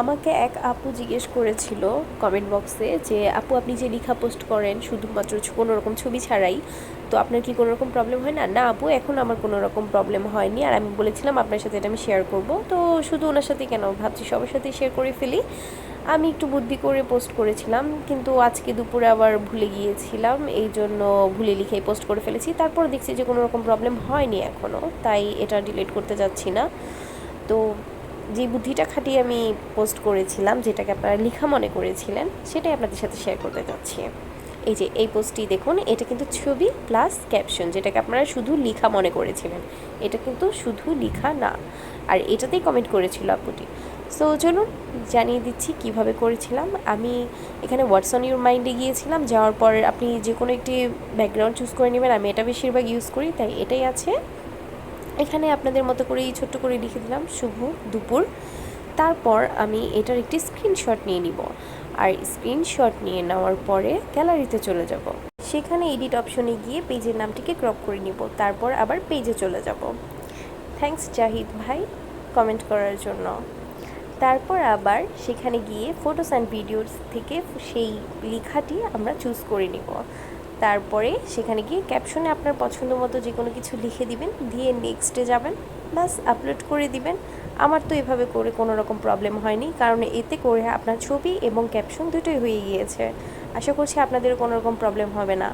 আমাকে এক আপু জিজ্ঞেস করেছিল কমেন্ট বক্সে যে আপু আপনি যে লেখা পোস্ট করেন শুধুমাত্র কোনো রকম ছবি ছাড়াই, তো আপনার কি কোনো রকম প্রবলেম হয় না? না আপু, এখন আমার কোনো রকম প্রবলেম হয়নি। আর আমি বলেছিলাম আপনার সাথে এটা আমি শেয়ার করব, তো শুধু ওনার সাথে কেন, ভাবছি সবার সাথে শেয়ার করে ফেলি। আমি একটু বুদ্ধি করে পোস্ট করেছিলাম, কিন্তু আজকে দুপুরে আবার ভুলে গিয়েছিলাম, এই জন্য ভুলে লিখেই পোস্ট করে ফেলেছি। তারপর দেখছি যে কোনো রকম প্রবলেম হয়নি এখনও, তাই এটা ডিলিট করতে যাচ্ছি না। তো যে বুদ্ধিটা খাটিয়ে আমি পোস্ট করেছিলাম, যেটাকে আপনারা লেখা মনে করেছিলেন, সেটাই আপনাদের সাথে শেয়ার করতে যাচ্ছি। এই যে এই পোস্টটি দেখুন, এটা কিন্তু ছবি প্লাস ক্যাপশন, যেটাকে আপনারা শুধু লেখা মনে করেছিলেন, এটা কিন্তু শুধু লেখা না। আর এটাতেই কমেন্ট করেছিল আপুটি। সো চলুন জানিয়ে দিচ্ছি কিভাবে করেছিলাম। আমি এখানে হোয়াটস অন ইউর মাইন্ডে গিয়েছিলাম, যাওয়ার পর আপনি যে কোনো একটি ব্যাকগ্রাউন্ড চুজ করে নেবেন। আমি এটা বেশিরভাগ ইউজ করি, তাই এটাই আছে। এখানে আপনাদের মতো করেই ছোট্ট করে লিখে দিলাম শুভ দুপুর। তারপর আমি এটার একটি স্ক্রিনশট নিয়ে নিব, আর স্ক্রিনশট নিয়ে নেওয়ার পরে গ্যালারিতে চলে যাব। সেখানে এডিট অপশনে গিয়ে পেজের নামটিকে ক্রপ করে নিব, তারপর আবার পেজে চলে যাব। থ্যাঙ্কস জাহিদ ভাই কমেন্ট করার জন্য। তারপর আবার সেখানে গিয়ে ফটোস অ্যান্ড ভিডিওস থেকে সেই লেখাটি আমরা চুজ করে নিব। তারপরে সেখানে গিয়ে ক্যাপশনে আপনার পছন্দ মতো যে কোনো কিছু লিখে দিবেন, দিয়ে নেক্সটে যাবেন, ব্যাস আপলোড করে দিবেন। আমার তো এভাবে করে কোনো রকম প্রবলেম হয়নি, কারণ এতে করে আপনার ছবি এবং ক্যাপশন দুটোই হয়ে গিয়েছে। আশা করছি আপনাদের কোনো রকম প্রবলেম হবে না।